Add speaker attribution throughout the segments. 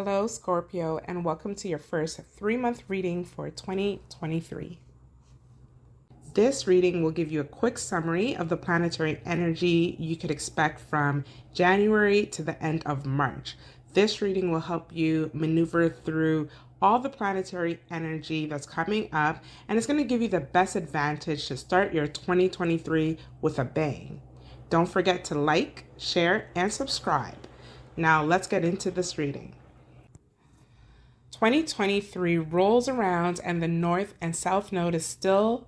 Speaker 1: Hello, Scorpio, and welcome to your first 3-month reading for 2023. This reading will give you a quick summary of the planetary energy you could expect from January to the end of March. This reading will help you maneuver through all the planetary energy that's coming up, and it's going to give you the best advantage to start your 2023 with a bang. Don't forget to like, share, and subscribe. Now let's get into this reading. 2023 rolls around and the North and South Node is still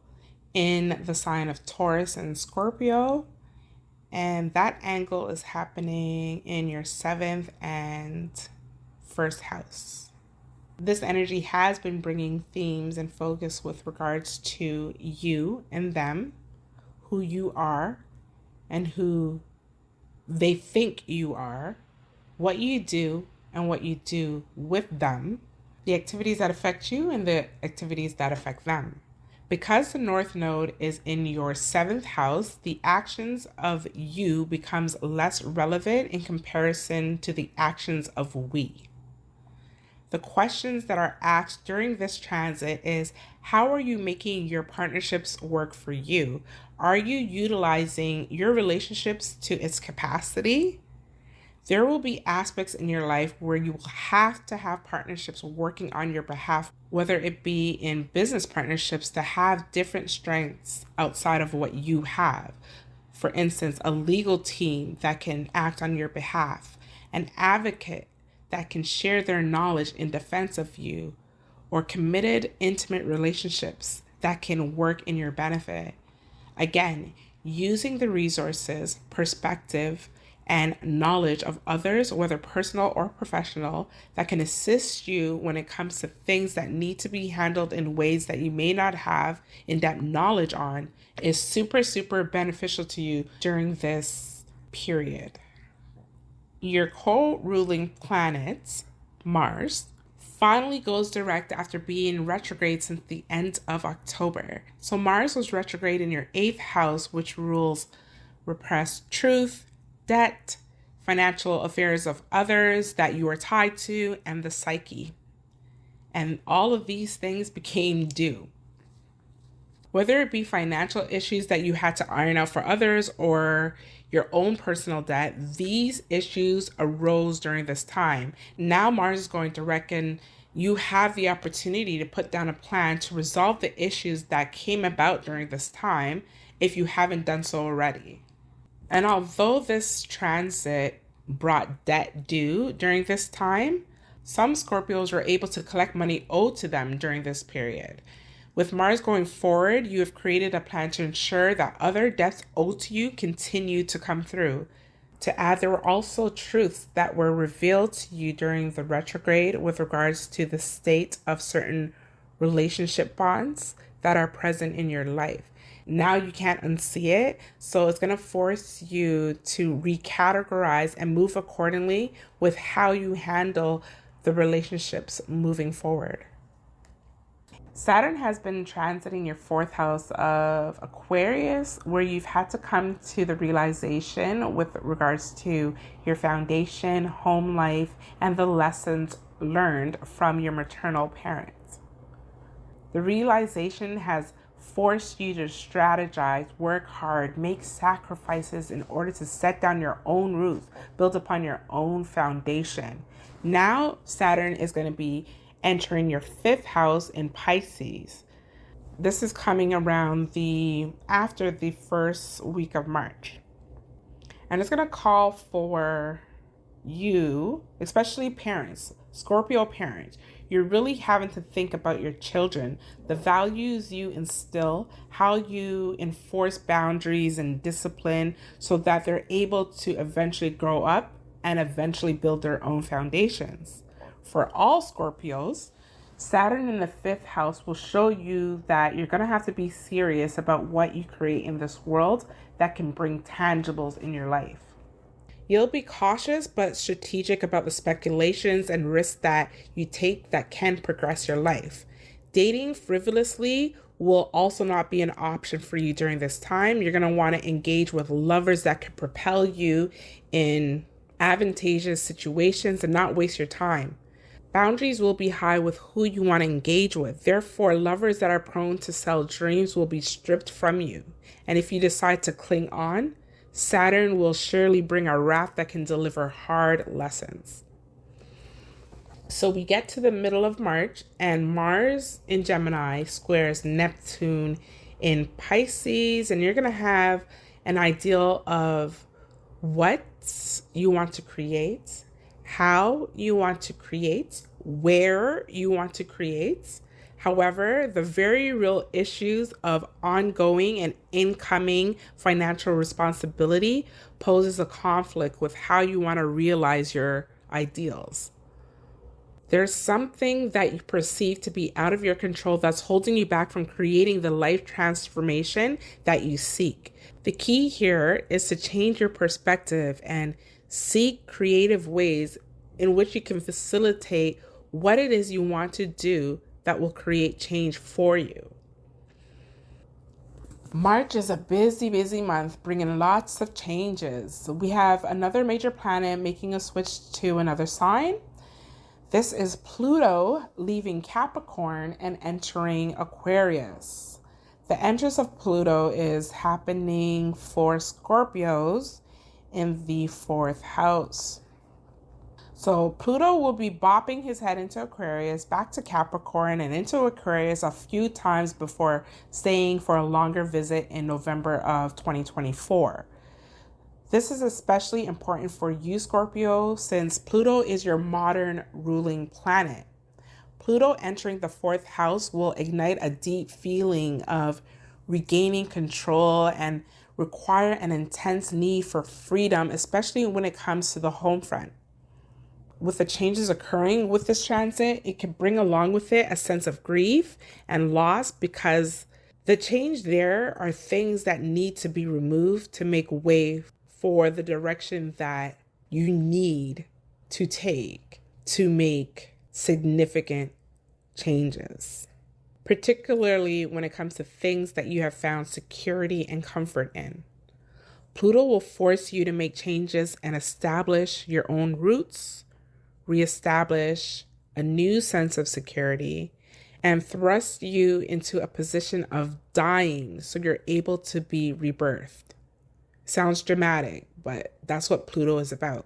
Speaker 1: in the sign of Taurus and Scorpio. And that angle is happening in your 7th and 1st house. This energy has been bringing themes and focus with regards to you and them, who you are and who they think you are, what you do and what you do with them, the activities that affect you and the activities that affect them. Because the North Node is in your 7th house, the actions of you becomes less relevant in comparison to the actions of we. The questions that are asked during this transit is, how are you making your partnerships work for you? Are you utilizing your relationships to its capacity? There will be aspects in your life where you will have to have partnerships working on your behalf, whether it be in business partnerships to have different strengths outside of what you have. For instance, a legal team that can act on your behalf, an advocate that can share their knowledge in defense of you, or committed, intimate relationships that can work in your benefit. Again, using the resources, perspective, and knowledge of others, whether personal or professional, that can assist you when it comes to things that need to be handled in ways that you may not have in-depth knowledge on, is super beneficial to you during this period. Your co-ruling planet, Mars, finally goes direct after being retrograde since the end of October. So Mars was retrograde in your 8th house, which rules repressed truth, debt, financial affairs of others that you are tied to, and the psyche. And all of these things became due. Whether it be financial issues that you had to iron out for others or your own personal debt, these issues arose during this time. Now Mars is going to reckon you have the opportunity to put down a plan to resolve the issues that came about during this time if you haven't done so already. And although this transit brought debt due during this time, some Scorpios were able to collect money owed to them during this period. With Mars going forward, you have created a plan to ensure that other debts owed to you continue to come through. To add, there were also truths that were revealed to you during the retrograde with regards to the state of certain relationship bonds that are present in your life. Now you can't unsee it, so it's going to force you to recategorize and move accordingly with how you handle the relationships moving forward. Saturn has been transiting your 4th house of Aquarius, where you've had to come to the realization with regards to your foundation, home life, and the lessons learned from your maternal parents. The realization has forced you to strategize, work hard, make sacrifices in order to set down your own roots, build upon your own foundation. Now Saturn is going to be entering your 5th house in Pisces. This is coming around after the first week of March. And it's going to call for you, especially parents, Scorpio parents. You're really having to think about your children, the values you instill, how you enforce boundaries and discipline so that they're able to eventually grow up and eventually build their own foundations. For all Scorpios, Saturn in the 5th house will show you that you're going to have to be serious about what you create in this world that can bring tangibles in your life. You'll be cautious but strategic about the speculations and risks that you take that can progress your life. Dating frivolously will also not be an option for you during this time. You're going to want to engage with lovers that can propel you in advantageous situations and not waste your time. Boundaries will be high with who you want to engage with. Therefore, lovers that are prone to sell dreams will be stripped from you. And if you decide to cling on, Saturn will surely bring a wrath that can deliver hard lessons. So we get to the middle of March, and Mars in Gemini squares Neptune in Pisces, and you're going to have an ideal of what you want to create, how you want to create, where you want to create. However, the very real issues of ongoing and incoming financial responsibility poses a conflict with how you want to realize your ideals. There's something that you perceive to be out of your control that's holding you back from creating the life transformation that you seek. The key here is to change your perspective and seek creative ways in which you can facilitate what it is you want to do that will create change for you. March is a busy month, bringing lots of changes. We have another major planet making a switch to another sign. This is Pluto leaving Capricorn and entering Aquarius. The entrance of Pluto is happening for Scorpios in the 4th house. So Pluto will be bopping his head into Aquarius, back to Capricorn, and into Aquarius a few times before staying for a longer visit in November of 2024. This is especially important for you, Scorpio, since Pluto is your modern ruling planet. Pluto entering the 4th house will ignite a deep feeling of regaining control and require an intense need for freedom, especially when it comes to the home front. With the changes occurring with this transit, it can bring along with it a sense of grief and loss, because the change there are things that need to be removed to make way for the direction that you need to take to make significant changes, particularly when it comes to things that you have found security and comfort in. Pluto will force you to make changes and establish your own roots, reestablish a new sense of security, and thrust you into a position of dying so you're able to be rebirthed. Sounds dramatic, but that's what Pluto is about.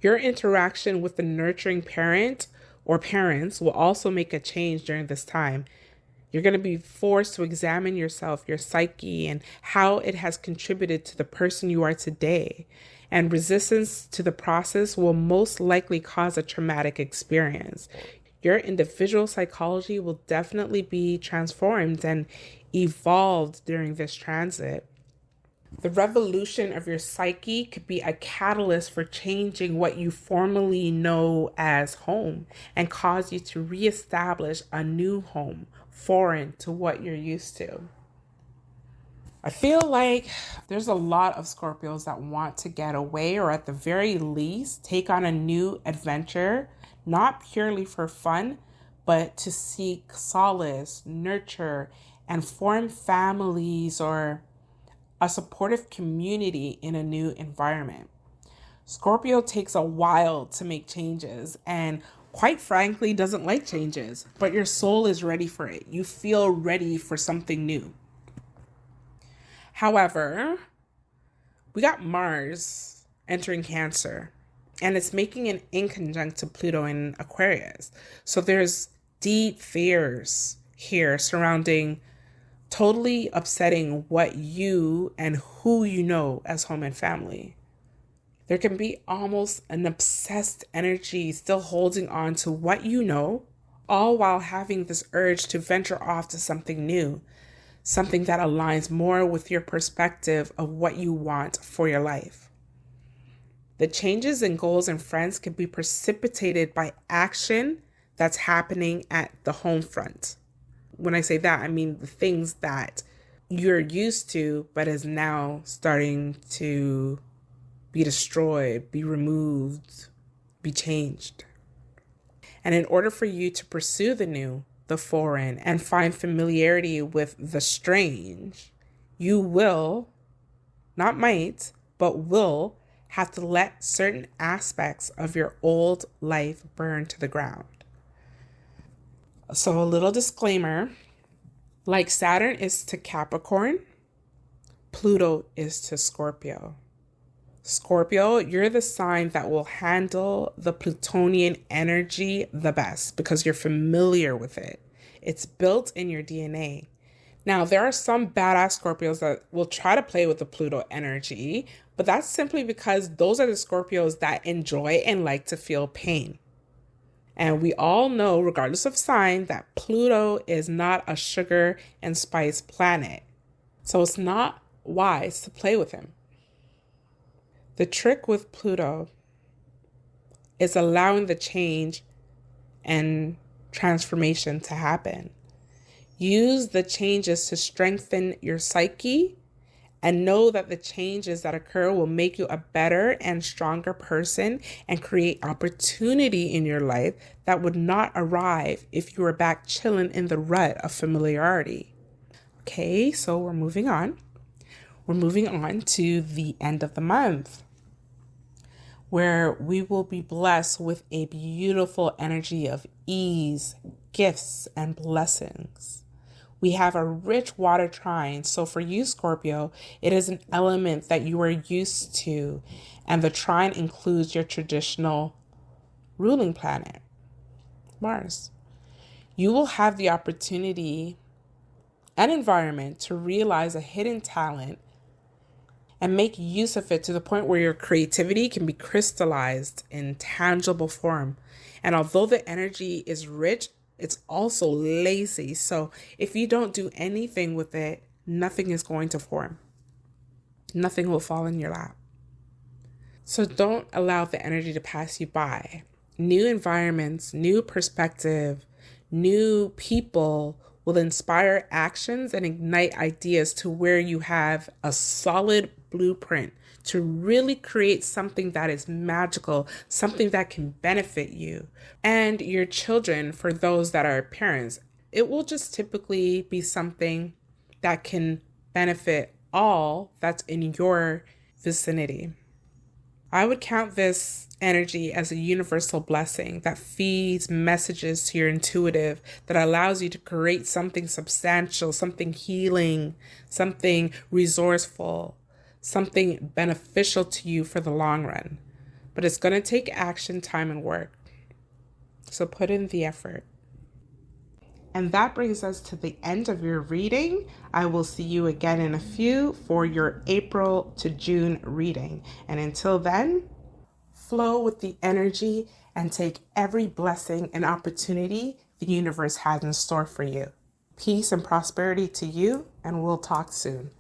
Speaker 1: Your interaction with the nurturing parent or parents will also make a change during this time. You're going to be forced to examine yourself, your psyche, and how it has contributed to the person you are today. And resistance to the process will most likely cause a traumatic experience. Your individual psychology will definitely be transformed and evolved during this transit. The revolution of your psyche could be a catalyst for changing what you formerly know as home and cause you to reestablish a new home foreign to what you're used to. I feel like there's a lot of Scorpios that want to get away, or at the very least take on a new adventure, not purely for fun, but to seek solace, nurture, and form families or a supportive community in a new environment. Scorpio takes a while to make changes and quite frankly doesn't like changes, but your soul is ready for it. You feel ready for something new. However, we got Mars entering Cancer, and it's making an inconjunct to Pluto in Aquarius. So there's deep fears here surrounding totally upsetting what you and who you know as home and family. There can be almost an obsessed energy still holding on to what you know, all while having this urge to venture off to something new, something that aligns more with your perspective of what you want for your life. The changes in goals and friends can be precipitated by action that's happening at the home front. When I say that, I mean the things that you're used to, but is now starting to be destroyed, be removed, be changed. And in order for you to pursue the new, the foreign, and find familiarity with the strange, you will, not might, but will have to let certain aspects of your old life burn to the ground. So, a little disclaimer, like Saturn is to Capricorn, Pluto is to Scorpio. Scorpio, you're the sign that will handle the Plutonian energy the best because you're familiar with it. It's built in your DNA. Now, there are some badass Scorpios that will try to play with the Pluto energy, but that's simply because those are the Scorpios that enjoy and like to feel pain. And we all know, regardless of sign, that Pluto is not a sugar and spice planet. So it's not wise to play with him. The trick with Pluto is allowing the change and transformation to happen. Use the changes to strengthen your psyche and know that the changes that occur will make you a better and stronger person and create opportunity in your life that would not arrive if you were back chilling in the rut of familiarity. Okay, so we're moving on. We're moving on to the end of the month, where we will be blessed with a beautiful energy of ease, gifts, and blessings. We have a rich water trine. So for you, Scorpio, it is an element that you are used to. And the trine includes your traditional ruling planet, Mars. You will have the opportunity and environment to realize a hidden talent and make use of it to the point where your creativity can be crystallized in tangible form. And although the energy is rich, it's also lazy. So if you don't do anything with it, nothing is going to form. Nothing will fall in your lap. So don't allow the energy to pass you by. New environments, new perspective, new people will inspire actions and ignite ideas to where you have a solid blueprint to really create something that is magical, something that can benefit you and your children. For those that are parents, it will just typically be something that can benefit all that's in your vicinity. I would count this energy as a universal blessing that feeds messages to your intuitive, that allows you to create something substantial, something healing, something resourceful, something beneficial to you for the long run. But it's going to take action, time, and work. So put in the effort. And that brings us to the end of your reading. I will see you again in a few for your April to June reading. And until then, flow with the energy and take every blessing and opportunity the universe has in store for you. Peace and prosperity to you, and we'll talk soon.